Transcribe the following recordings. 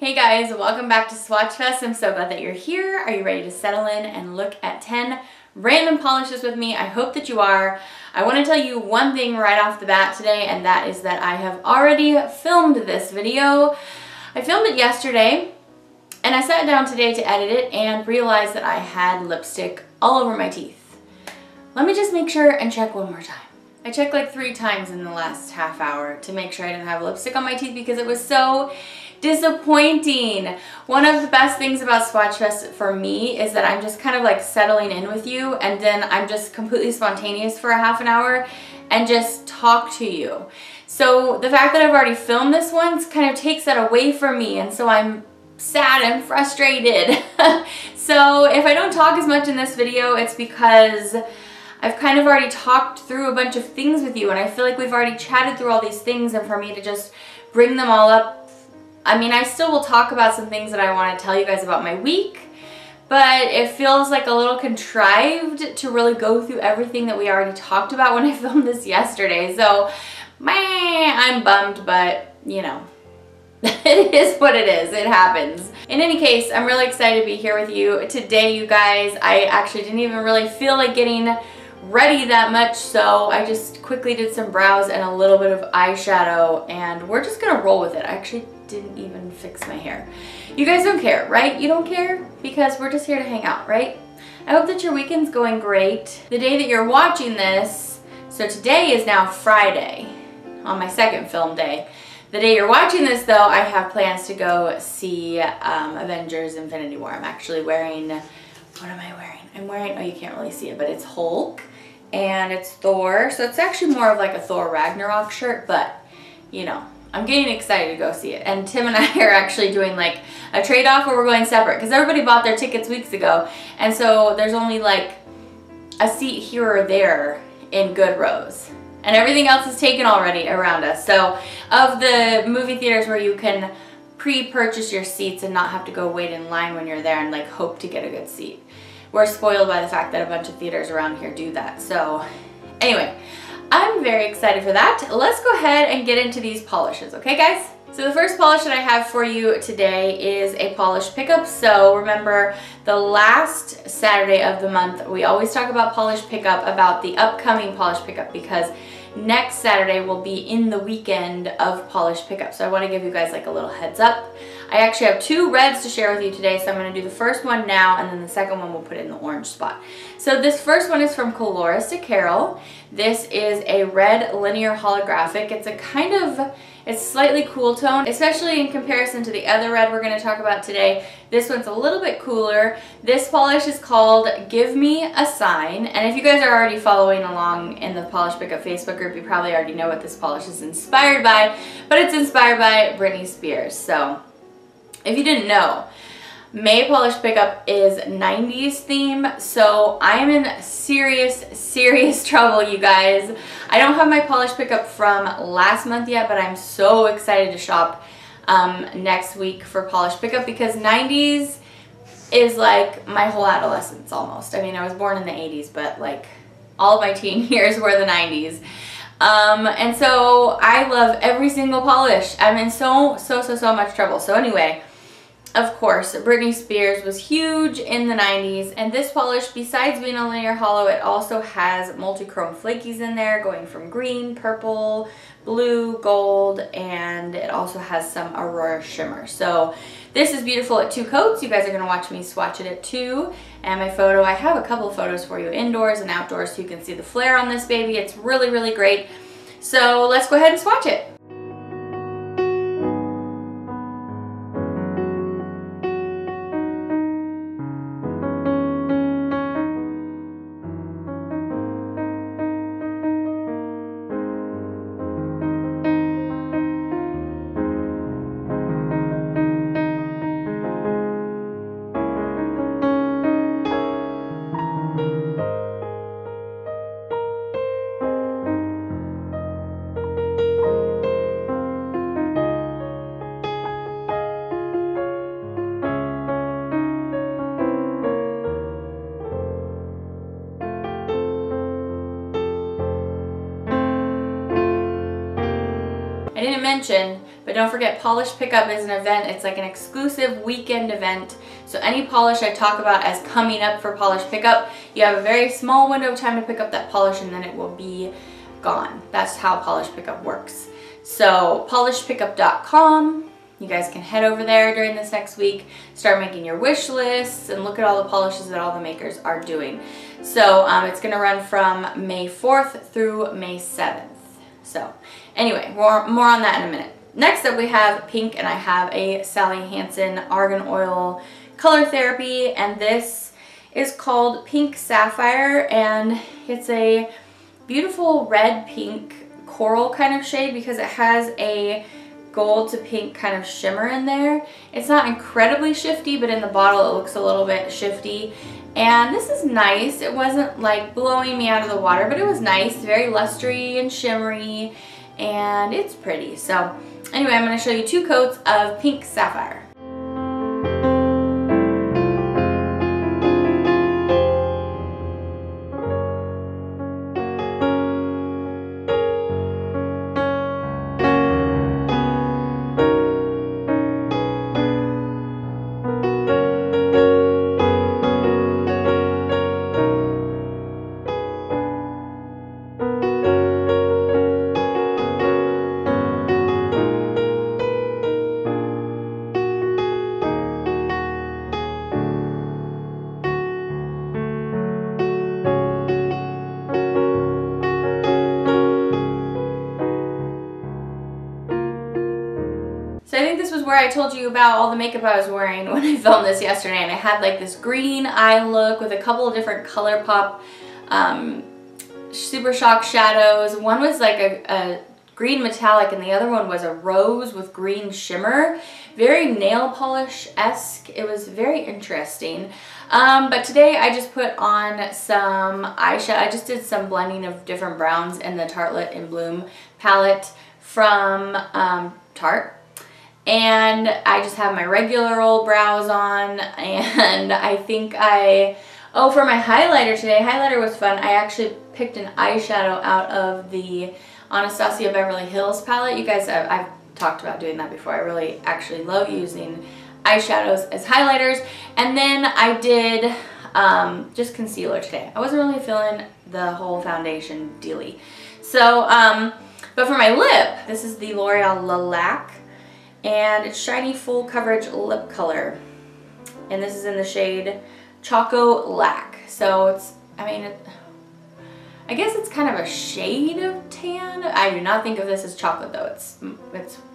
Hey guys, welcome back to Swatchfest. I'm so glad that you're here. Are you ready to settle in and look at 10 random polishes with me? I hope that you are. I want to tell you one thing right off the bat today, and that is that I have already filmed this video. I filmed it yesterday, and I sat down today to edit it and realized that I had lipstick all over my teeth. Let me just make sure and check one more time. I checked like 3 times in the last half hour to make sure I didn't have lipstick on my teeth because it was so disappointing. One of the best things about Swatchfest for me is that I'm just kind of like settling in with you, and then I'm just completely spontaneous for a half an hour and just talk to you. So the fact that I've already filmed this one kind of takes that away from me, and so I'm sad and frustrated. So if I don't talk as much in this video, it's because I've kind of already talked through a bunch of things with you, and I feel like we've already chatted through all these things, and for me to just bring them all up, I mean, I still will talk about some things that I want to tell you guys about my week, but it feels like a little contrived to really go through everything that we already talked about when I filmed this yesterday. So, I'm bummed, but you know, it is what it is. It happens. In any case, I'm really excited to be here with you today, you guys. I actually didn't even really feel like getting ready that much, so I just quickly did some brows and a little bit of eyeshadow, and we're just gonna roll with it. I actually didn't even fix my hair. You guys don't care, right? You don't care because we're just here to hang out, right? I hope that your weekend's going great. The day that you're watching this, so today is now Friday on my second film day. The day you're watching this though, I have plans to go see Avengers Infinity War. I'm actually wearing, what am I wearing? I'm wearing, oh you can't really see it, but it's Hulk and it's Thor. So it's actually more of like a Thor Ragnarok shirt, but you know, I'm getting excited to go see it. And Tim and I are actually doing like a trade-off where we're going separate because everybody bought their tickets weeks ago. And so there's only like a seat here or there in good rows. And everything else is taken already around us. So of the movie theaters where you can pre-purchase your seats and not have to go wait in line when you're there and like hope to get a good seat, we're spoiled by the fact that a bunch of theaters around here do that. So anyway, I'm very excited for that. Let's go ahead and get into these polishes, okay guys? So the first polish that I have for you today is a polish pickup. So remember, the last Saturday of the month, we always talk about polish pickup, about the upcoming polish pickup, because next Saturday will be in the weekend of polish pickup. So I want to give you guys like a little heads up. I actually have 2 reds to share with you today, so I'm going to do the first one now, and then the second one we'll put in the orange spot. So this first one is from Colores de Carol. This is a red linear holographic. It's a kind of, it's slightly cool tone, especially in comparison to the other red we're going to talk about today. This one's a little bit cooler. This polish is called Give Me a Sign, and if you guys are already following along in the Polish Pickup Facebook group, you probably already know what this polish is inspired by, but it's inspired by Britney Spears. So if you didn't know, May Polish Pickup is 90s theme, so I am in serious trouble, you guys. I don't have my polish pickup from last month yet, but I'm so excited to shop next week for polish pickup because 90s is like my whole adolescence almost. I mean, I was born in the 80s, but like all of my teen years were the 90s. And so I love every single polish. I'm in so much trouble. So anyway, of course, Britney Spears was huge in the 90s, and this polish, besides being a linear hollow, it also has multi-chrome flakies in there, going from green, purple, blue, gold, and it also has some Aurora shimmer. So this is beautiful at 2 coats. You guys are going to watch me swatch it at 2. And my photo, I have a couple of photos for you indoors and outdoors so you can see the flare on this baby. It's really great. So let's go ahead and swatch it. I didn't mention, But don't forget, Polish Pickup is an event. It's like an exclusive weekend event. So any polish I talk about as coming up for Polish Pickup, you have a very small window of time to pick up that polish and then it will be gone. That's how Polish Pickup works. So polishpickup.com. You guys can head over there during this next week, start making your wish lists, and look at all the polishes that all the makers are doing. So it's going to run from May 4th through May 7th. So anyway, more on that in a minute. Next up we have pink, and I have a Sally Hansen Argan Oil Color Therapy, and this is called Pink Sapphire, and it's a beautiful red pink coral kind of shade because it has a gold to pink kind of shimmer in there. It's not incredibly shifty, but in the bottle it looks a little bit shifty. And this is nice. It wasn't like blowing me out of the water, but it was nice, very lustery and shimmery, and it's pretty. So anyway, I'm going to show you 2 coats of Pink Sapphire. So I think this was where I told you about all the makeup I was wearing when I filmed this yesterday, and I had like this green eye look with a couple of different ColourPop Super Shock shadows. One was like a green metallic and the other one was a rose with green shimmer. Very nail polish-esque. It was very interesting. But today I just put on some eyeshadow. I just did some blending of different browns in the Tartelette in Bloom palette from Tarte. And I just have my regular old brows on, and I think for my highlighter today, highlighter was fun. I actually picked an eyeshadow out of the Anastasia Beverly Hills palette. You guys, I've talked about doing that before. I really actually love using eyeshadows as highlighters. And then I did just concealer today. I wasn't really feeling the whole foundation dealy. So, but for my lip, this is the L'Oreal Lilac. And it's Shiny Full Coverage Lip Color. And this is in the shade Choco Lac. So it's, I guess it's kind of a shade of tan. I do not think of this as chocolate though. It's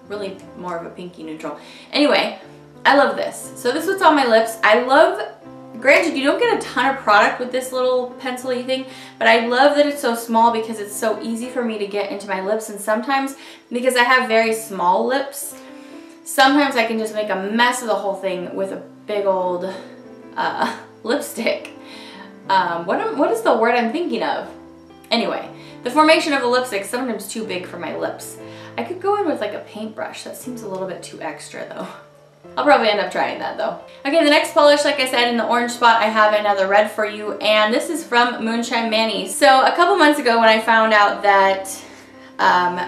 really more of a pinky neutral. Anyway, I love this. So this is what's on my lips. I love, granted you don't get a ton of product with this little pencil-y thing, but I love that it's so small because it's so easy for me to get into my lips, and sometimes, because I have very small lips, sometimes I can just make a mess of the whole thing with a big old lipstick. What is the word I'm thinking of? Anyway, the formation of the lipstick is sometimes too big for my lips. I could go in with like a paintbrush. That seems a little bit too extra though. I'll probably end up trying that though. Okay, the next polish, like I said, in the orange spot, I have another red for you, and this is from Moonshine Manny. So a couple months ago when I found out that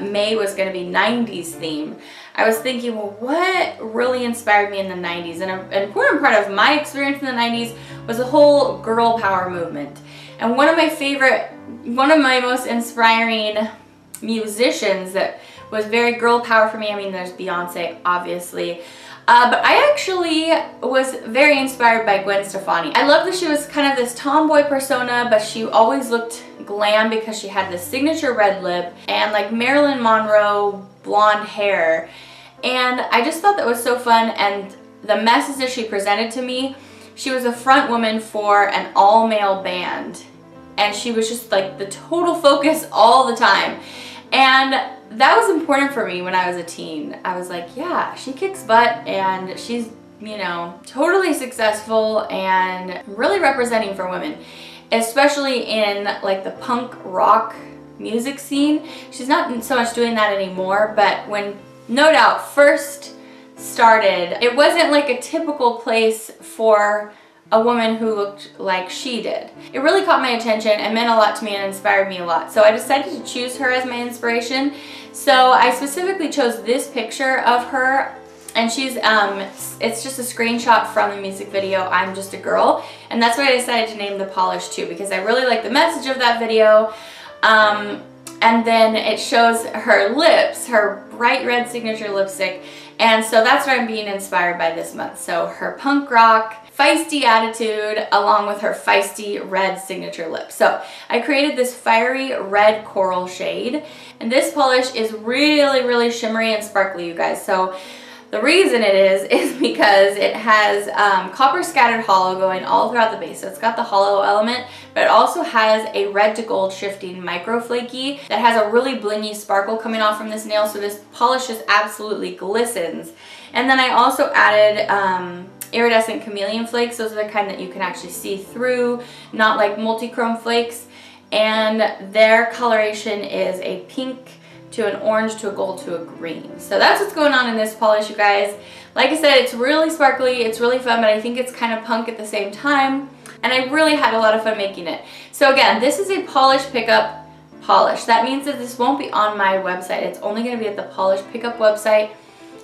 May was going to be 90s theme, I was thinking, well, what really inspired me in the 90s? And an important part of my experience in the 90s was the whole girl power movement. And one of my most inspiring musicians that was very girl power for me, there's Beyonce, obviously. But I actually was very inspired by Gwen Stefani. I love that she was kind of this tomboy persona, but she always looked glam because she had this signature red lip and like Marilyn Monroe blonde hair. And I just thought that was so fun, and the message that she presented to me, she was a front woman for an all-male band, and she was just like the total focus all the time. And that was important for me when I was a teen. I was like, yeah, she kicks butt and she's, totally successful and really representing for women, especially in like the punk rock music scene. She's not so much doing that anymore, but when No Doubt first started, it wasn't like a typical place for a woman who looked like she did. It really caught my attention and meant a lot to me and inspired me a lot. So I decided to choose her as my inspiration. So I specifically chose this picture of her, and she's, it's just a screenshot from the music video, I'm Just a Girl, and that's why I decided to name the polish too, because I really like the message of that video. And then it shows her lips, her bright red signature lipstick, and so that's what I'm being inspired by this month. So her punk rock, feisty attitude along with her feisty red signature lips. So I created this fiery red coral shade, and this polish is really, really shimmery and sparkly, you guys. So the reason it is because it has copper scattered hollow going all throughout the base. So it's got the hollow element, but it also has a red to gold shifting micro flaky that has a really blingy sparkle coming off from this nail. So this polish just absolutely glistens. And then I also added iridescent chameleon flakes. Those are the kind that you can actually see through, not like multi-chrome flakes. And their coloration is a pink to an orange to a gold to a green. So that's what's going on in this polish, you guys. Like I said, it's really sparkly, it's really fun, but I think it's kind of punk at the same time. And I really had a lot of fun making it. So again, this is a polish pickup polish. That means that this won't be on my website. It's only going to be at the Polish Pickup website.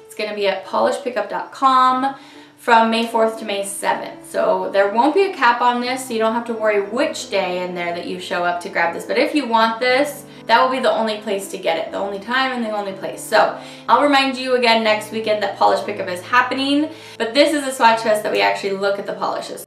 It's going to be at polishpickup.com from May 4th to May 7th. So there won't be a cap on this, so you don't have to worry which day in there that you show up to grab this. But if you want this, that will be the only place to get it, the only time and the only place. So I'll remind you again next weekend that Polish Pickup is happening, but this is a Swatch Fest that we actually look at the polishes.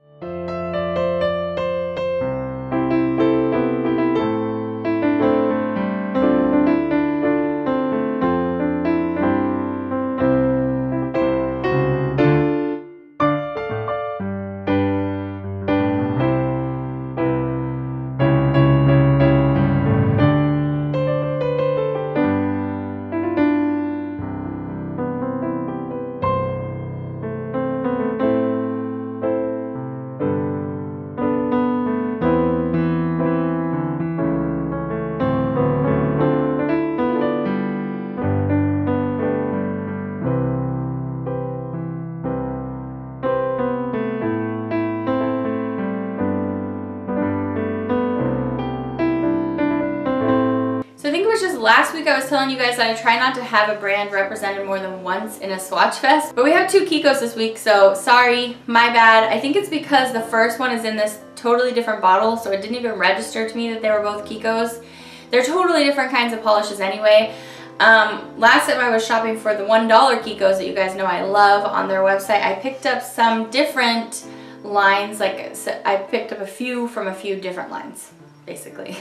Last week I was telling you guys that I try not to have a brand represented more than once in a Swatch Fest, but we have 2 Kikos this week, so sorry, my bad. I think it's because the first one is in this totally different bottle, so it didn't even register to me that they were both Kikos. They're totally different kinds of polishes anyway. Last time I was shopping for the $1 Kikos that you guys know I love on their website, I picked up some different lines, like I picked up a few from a few different lines, basically.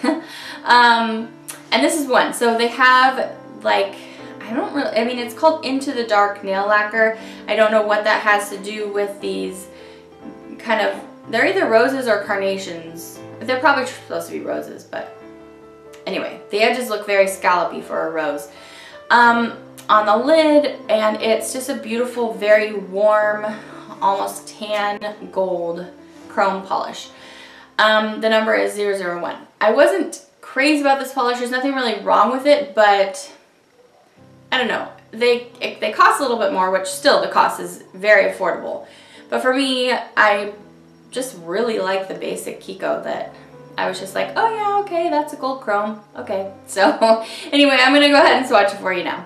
And this is one. So they have like, I mean, it's called Into the Dark Nail Lacquer. I don't know what that has to do with these kind of, they're either roses or carnations. They're probably supposed to be roses, but anyway, the edges look very scallopy for a rose. On the lid, and it's just a beautiful, very warm, almost tan gold chrome polish. The number is 001. I wasn't crazy about this polish. There's nothing really wrong with it, but I don't know. They cost a little bit more, which still the cost is very affordable. But for me, I just really like the basic Kiko that I was just like, oh yeah, okay, that's a gold chrome. Okay. So anyway, I'm going to go ahead and swatch it for you now.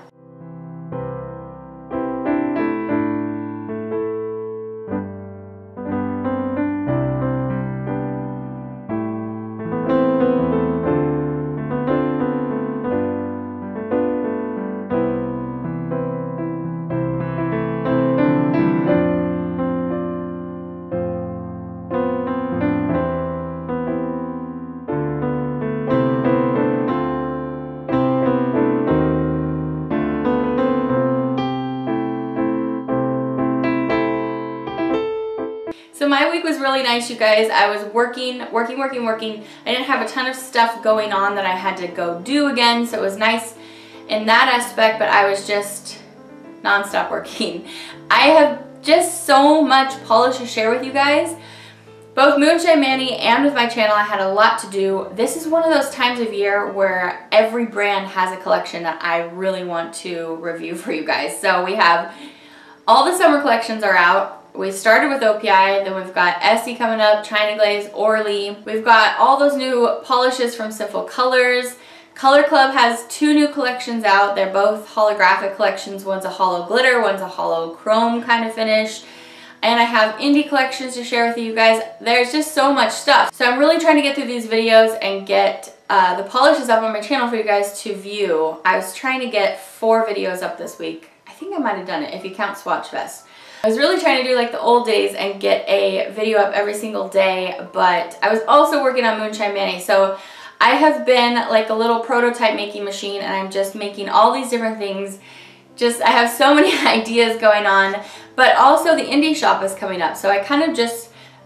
So my week was really nice, you guys. I was working. I didn't have a ton of stuff going on that I had to go do again, so it was nice in that aspect, but I was just non-stop working. I have just so much polish to share with you guys. Both Moonshine Manny and with my channel, I had a lot to do. This is one of those times of year where every brand has a collection that I really want to review for you guys. So we have all the summer collections are out. We started with OPI, then we've got Essie coming up, China Glaze, Orly. We've got all those new polishes from Sinful Colors. Color Club has 2 new collections out. They're both holographic collections. One's a hollow glitter, one's a hollow chrome kind of finish. And I have indie collections to share with you guys. There's just so much stuff. So I'm really trying to get through these videos and get the polishes up on my channel for you guys to view. I was trying to get 4 videos up this week. I think I might have done it if you count Swatchfest. I was really trying to do like the old days and get a video up every single day, but I was also working on Moonshine Manny. So I have been like a little prototype making machine, and I'm just making all these different things. I have so many ideas going on, but also the indie shop is coming up. So I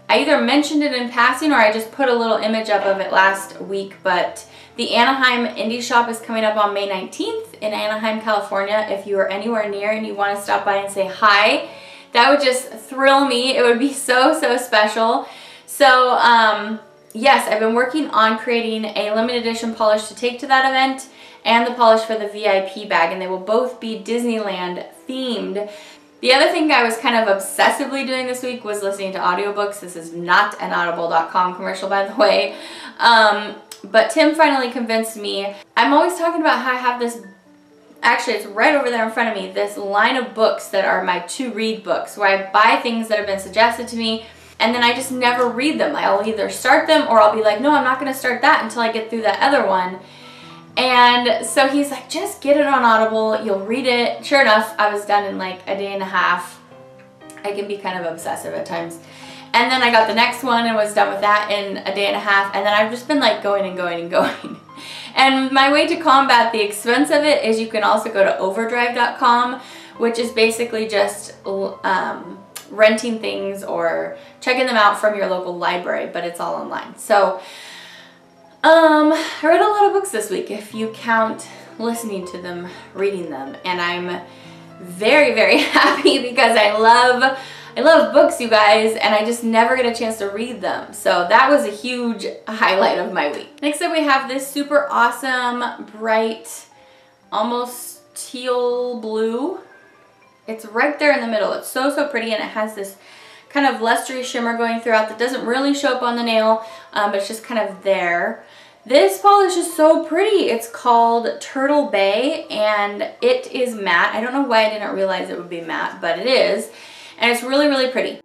either mentioned it in passing or I just put a little image up of it last week, but the Anaheim indie shop is coming up on May 19th in Anaheim, California. If you are anywhere near and you want to stop by and say hi, that would just thrill me. It would be so, so special. So, yes, I've been working on creating a limited edition polish to take to that event and the polish for the VIP bag, and they will both be Disneyland themed. The other thing I was kind of obsessively doing this week was listening to audiobooks. This is not an audible.com commercial, by the way. But Tim finally convinced me. I'm always talking about how I have this, actually it's right over there in front of me, this line of books that are my to-read books, where I buy things that have been suggested to me and then I just never read them. I'll either start them or I'll be like, no, I'm not going to start that until I get through that other one. And so he's like, just get it on Audible, you'll read it. Sure enough, I was done in like a day and a half. I can be kind of obsessive at times. And then I got the next one and was done with that in a day and a half. And then I've just been like going and going and going. And my way to combat the expense of it is you can also go to overdrive.com, which is basically just renting things or checking them out from your local library, but it's all online. So I read a lot of books this week, if you count listening to them, reading them, and I'm very, very happy because I love books, you guys, and I just never get a chance to read them. So that was a huge highlight of my week. Next up we have this super awesome, bright, almost teal blue. It's right there in the middle. It's so, so pretty, and it has this kind of lustrous shimmer going throughout that doesn't really show up on the nail, but it's just kind of there. This polish is so pretty. It's called Turtle Bay, and it is matte. I don't know why I didn't realize it would be matte, but it is. And it's really, really pretty.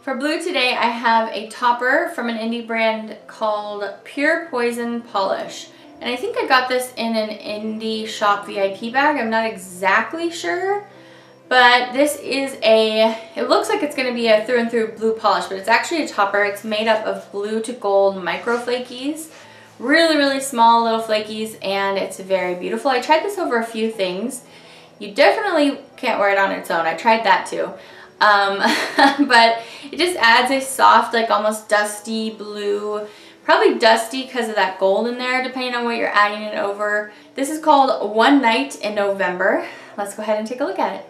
For blue today, I have a topper from an indie brand called Pure Poison Polish. And I think I got this in an indie shop VIP bag. I'm not exactly sure, but this is it looks like it's gonna be a through and through blue polish, but it's actually a topper. It's made up of blue to gold micro flakies. Really, really small little flakies, and it's very beautiful. I tried this over a few things. You definitely can't wear it on its own. I tried that too. But it just adds a soft, like almost dusty blue, probably dusty because of that gold in there, depending on what you're adding it over. This is called One Night in November. Let's go ahead and take a look at it.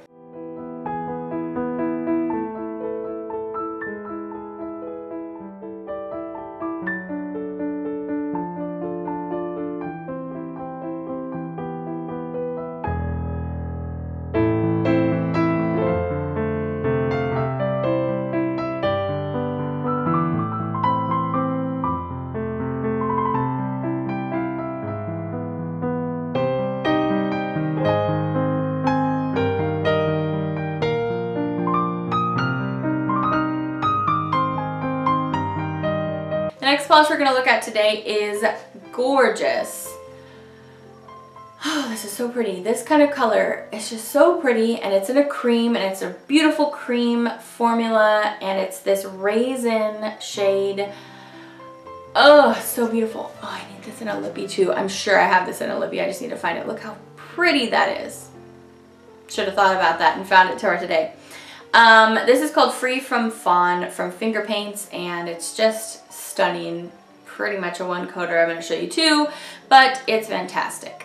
The next polish we're going to look at today is gorgeous. Oh, this is so pretty. This kind of color is just so pretty, and it's in a cream, and it's a beautiful cream formula, and it's this raisin shade. Oh, so beautiful. Oh, I need this in a lippy too. I'm sure I have this in a lippy. I just need to find it. Look how pretty that is. Should have thought about that and found it to her today. This is called Free from Fawn from FingerPaints, and it's just stunning. Pretty much a one coater. I'm going to show you two, but it's fantastic.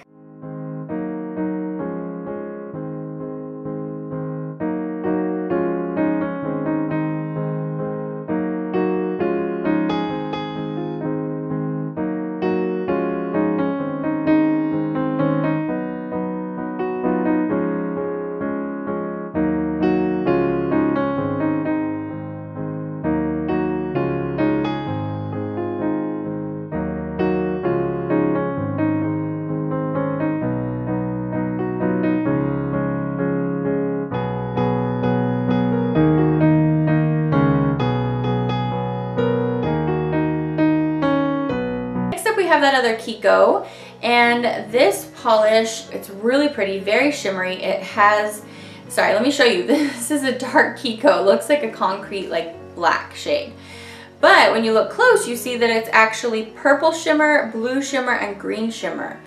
Have that other Kiko, and this polish, it's really pretty, very shimmery. It has, sorry, let me show you. This is a dark Kiko. It looks like a concrete, like black shade. But when you look close, you see that it's actually purple shimmer, blue shimmer, and green shimmer.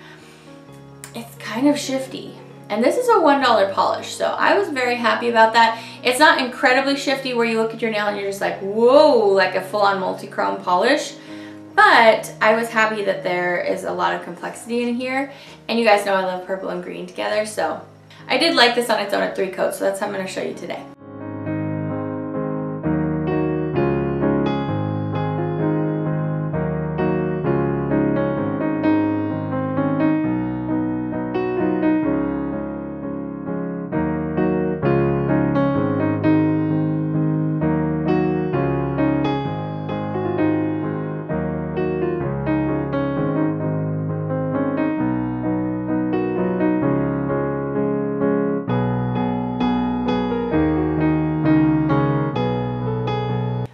It's kind of shifty. And this is a $1 polish, so I was very happy about that. It's not incredibly shifty where you look at your nail and you're just like, whoa, like a full-on multi-chrome polish. But I was happy that there is a lot of complexity in here. And you guys know I love purple and green together, so I did like this on its own at 3 coats, so that's how I'm going to show you today.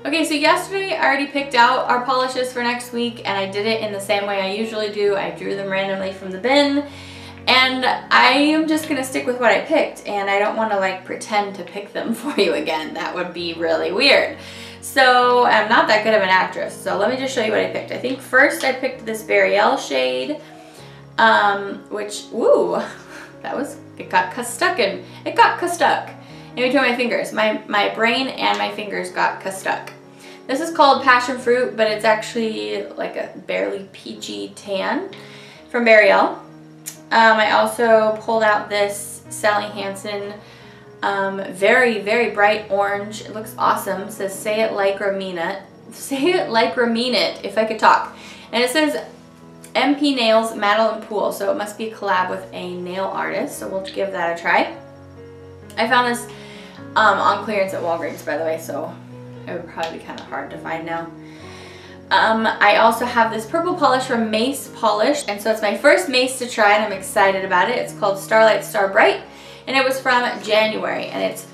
Okay, so yesterday I already picked out our polishes for next week, and I did it in the same way I usually do. I drew them randomly from the bin, and I am just gonna stick with what I picked, and I don't want to like pretend to pick them for you again. That would be really weird. So I'm not that good of an actress, so let me just show you what I picked. I think first I picked this Ariel shade, which, ooh, it got stuck in between my fingers. My brain and my fingers got stuck. This is called Passion Fruit, but it's actually like a barely peachy tan from Ariel. I also pulled out this Sally Hansen very, very bright orange. It looks awesome. It says, say it like or mean it. Say it like or mean it, if I could talk. And it says MP Nails, Madeline Poole, so it must be a collab with a nail artist, so we'll give that a try. I found this on clearance at Walgreens, by the way, so it would probably be kind of hard to find now. I also have this purple polish from Mace Polish, and so it's my first Mace to try, and I'm excited about it. It's called Starlight Star Bright, and it was from January, and it's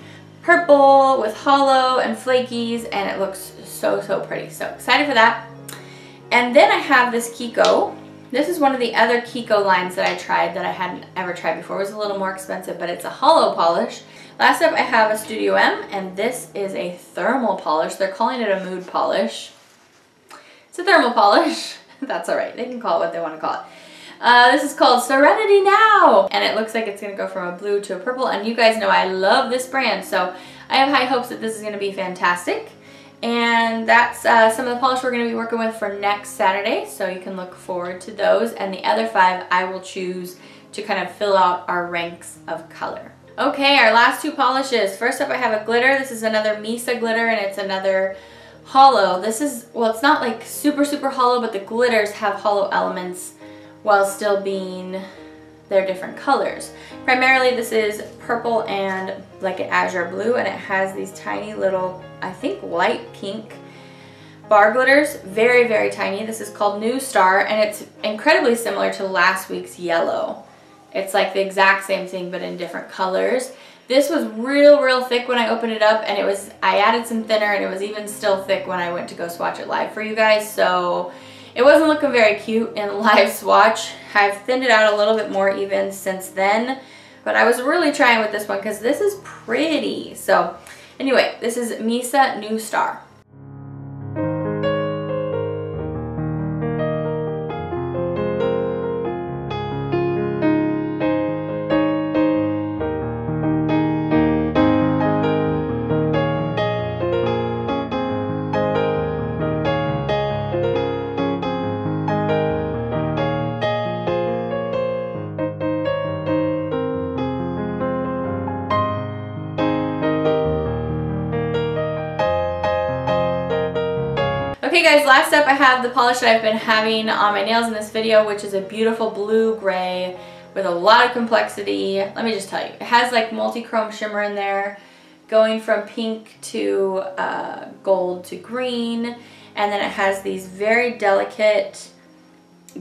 purple with hollow and flakies, and it looks so, so pretty. So excited for that. And then I have this Kiko. This is one of the other Kiko lines that I tried that I hadn't ever tried before. It was a little more expensive, but it's a hollow polish. Last up I have a Studio M, and this is a thermal polish. They're calling it a mood polish. It's a thermal polish. That's alright. They can call it what they want to call it. This is called Serenity Now, and it looks like it's going to go from a blue to a purple, and you guys know I love this brand, so I have high hopes that this is going to be fantastic. And that's some of the polish we're going to be working with for next Saturday, so you can look forward to those. And the other 5 I will choose to kind of fill out our ranks of color. Okay, our last 2 polishes. First up I have a glitter. This is another Misa glitter, and it's another hollow. This is, well, it's not like super, super hollow, but the glitters have hollow elements while still being their different colors. Primarily this is purple and like an azure blue, and it has these tiny little, I think light pink bar glitters. Very, very tiny. This is called New Star, and it's incredibly similar to last week's yellow. It's like the exact same thing but in different colors. This was real thick when I opened it up, and I added some thinner, and it was even still thick when I went to go swatch it live for you guys, so it wasn't looking very cute in live swatch. I've thinned it out a little bit more even since then, but I was really trying with this one because this is pretty. So anyway, this is Misa New Star. guys, last up I have the polish that I've been having on my nails in this video, which is a beautiful blue-gray with a lot of complexity. Let me just tell you, it has like multi-chrome shimmer in there, going from pink to gold to green, and then it has these very delicate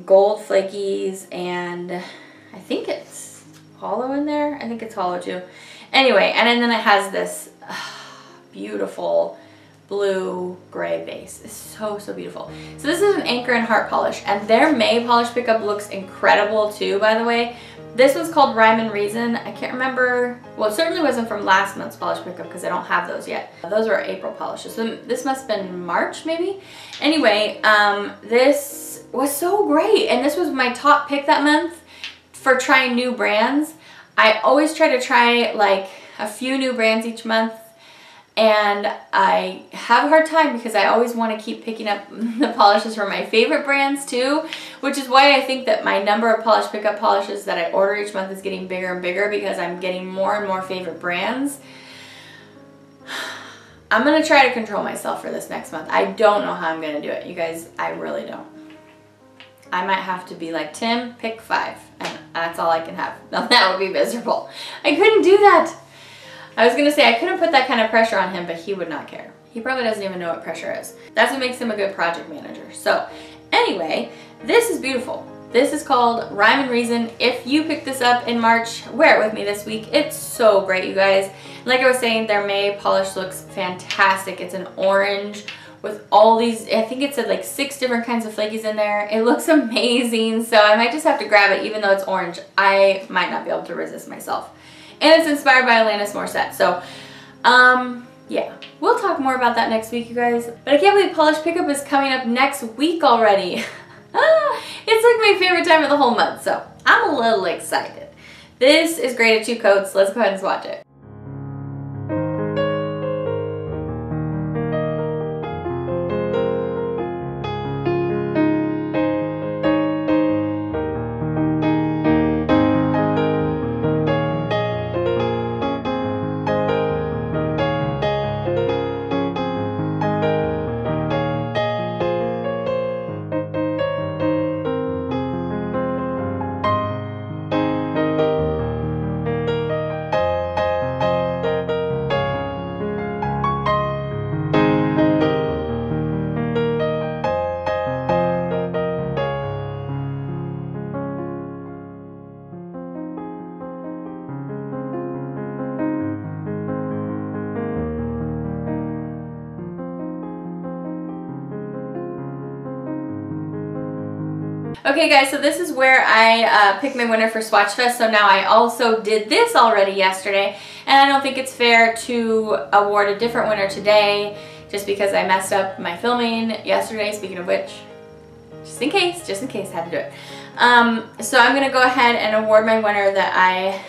gold flakies, and I think it's hollow in there. I think it's hollow too. Anyway, and then it has this beautiful blue-gray base. It's so, so beautiful. So this is an Anchor and Heart polish, and their May polish pickup looks incredible too, by the way. This was called Rhyme and Reason. I can't remember, well, it certainly wasn't from last month's polish pickup because I don't have those yet. Those were April polishes, so this must have been March maybe. Anyway, this was so great, and this was my top pick that month for trying new brands. I always try to like a few new brands each month, and I have a hard time because I always want to keep picking up the polishes from my favorite brands too, which is why I think that my number of polish pickup polishes that I order each month is getting bigger and bigger because I'm getting more and more favorite brands. I'm going to try to control myself for this next month. I don't know how I'm going to do it, you guys. I really don't. I might have to be like, Tim, pick 5, and that's all I can have. Now that would be miserable. I couldn't do that. I was going to say I couldn't put that kind of pressure on him, but he would not care. He probably doesn't even know what pressure is. That's what makes him a good project manager. So anyway, this is beautiful. This is called Rhyme and Reason. If you pick this up in March, wear it with me this week. It's so great, you guys. Like I was saying, their May polish looks fantastic. It's an orange with all these, I think it said like 6 different kinds of flakies in there. It looks amazing. So I might just have to grab it even though it's orange. I might not be able to resist myself. And it's inspired by Alanis Morissette. So, yeah. We'll talk more about that next week, you guys. But I can't believe polish pickup is coming up next week already. It's like my favorite time of the whole month, so I'm a little excited. This is graded 2 coats. Let's go ahead and swatch it. Okay guys, so this is where I picked my winner for Swatchfest. So now I also did this already yesterday, and I don't think it's fair to award a different winner today just because I messed up my filming yesterday, speaking of which, just in case I had to do it. So I'm gonna go ahead and award my winner that I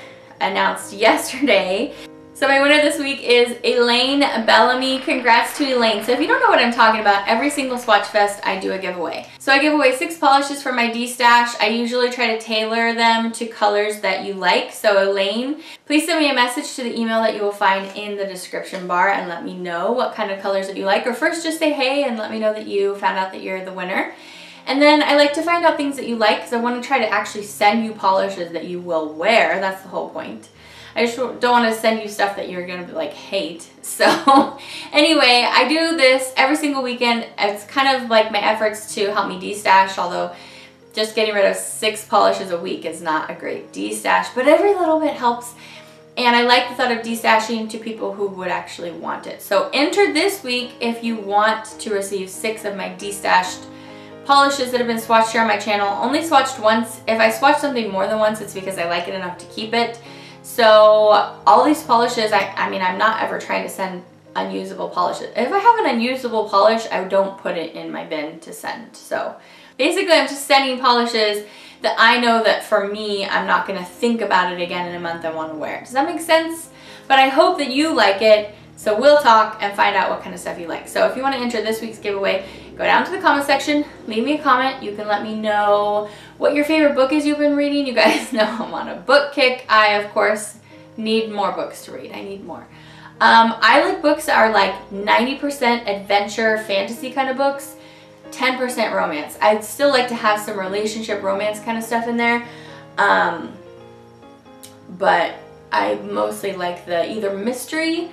announced yesterday. So my winner this week is Elaine Bellamy. Congrats to Elaine. So if you don't know what I'm talking about, every single Swatchfest I do a giveaway. So I give away 6 polishes from my D-stash. I usually try to tailor them to colors that you like. So Elaine, please send me a message to the email that you will find in the description bar and let me know what kind of colors that you like. Or first just say hey and let me know that you found out that you're the winner. And then I like to find out things that you like because I want to try to actually send you polishes that you will wear. That's the whole point. I just don't want to send you stuff that you're going to like hate. So anyway, I do this every single weekend. It's kind of like my efforts to help me de-stash, although just getting rid of 6 polishes a week is not a great de-stash, but every little bit helps. And I like the thought of de-stashing to people who would actually want it. So enter this week if you want to receive 6 of my de-stashed polishes that have been swatched here on my channel. Only swatched once. If I swatch something more than once, it's because I like it enough to keep it. So all these polishes, I mean, I'm not ever trying to send unusable polishes. If I have an unusable polish, I don't put it in my bin to send. So basically I'm just sending polishes that I know that for me, I'm not going to think about it again in a month. I want to wear it. Does that make sense? But I hope that you like it. So we'll talk and find out what kind of stuff you like. So if you want to enter this week's giveaway, go down to the comment section, leave me a comment. You can let me know what your favorite book is you've been reading. You guys know I'm on a book kick. I, of course, need more books to read. I need more. I like books that are like 90% adventure fantasy kind of books. 10% romance. I'd still like to have some relationship romance kind of stuff in there. But I mostly like the either mystery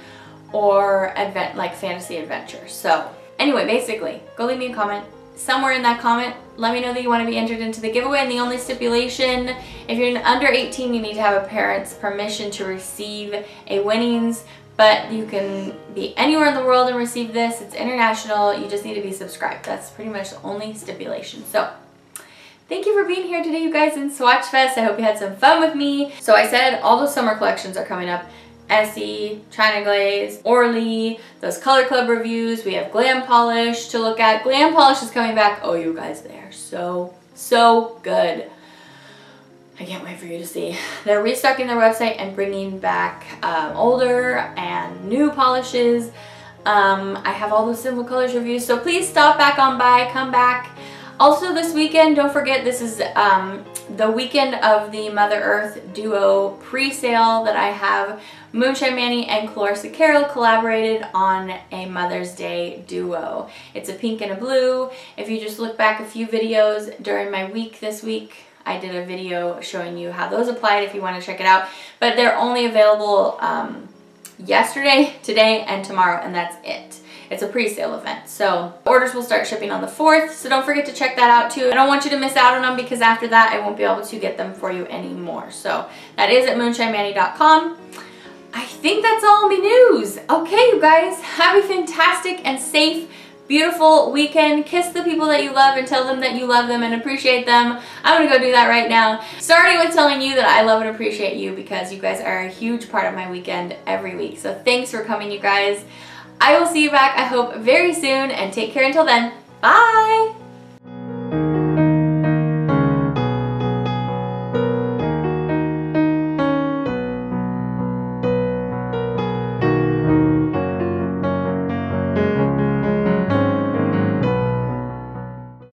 or like fantasy adventure. So anyway, basically, go leave me a comment. Somewhere in that comment, let me know that you want to be entered into the giveaway, and the only stipulation, if you're under 18, you need to have a parent's permission to receive a winnings, but you can be anywhere in the world and receive this. It's international. You just need to be subscribed. That's pretty much the only stipulation. So thank you for being here today, you guys, in Swatchfest. I hope you had some fun with me. So I said all those summer collections are coming up. Essie, China Glaze, Orly, those Color Club reviews. We have Glam Polish to look at. Glam Polish is coming back. Oh, you guys, they are so good. I can't wait for you to see. They're restocking their website and bringing back older and new polishes. I have all those Simple Colors reviews, so please stop back on by, come back. Also this weekend, don't forget, this is the weekend of the Mother Earth Duo pre-sale that I have. Moonshine Manny and Clarissa Carroll collaborated on a Mother's Day duo. It's a pink and a blue. If you just look back a few videos during my week this week, I did a video showing you how those applied if you want to check it out. But they're only available yesterday, today, and tomorrow, and that's it. It's a pre-sale event, so orders will start shipping on the 4th, so don't forget to check that out too. I don't want you to miss out on them because after that I won't be able to get them for you anymore. So that is at moonshinemanny.com. I think that's all me news. Okay, you guys, have a fantastic and safe, beautiful weekend. Kiss the people that you love and tell them that you love them and appreciate them. I'm gonna go do that right now. Starting with telling you that I love and appreciate you because you guys are a huge part of my weekend every week. So thanks for coming, you guys. I will see you back, I hope, very soon, and take care until then. Bye!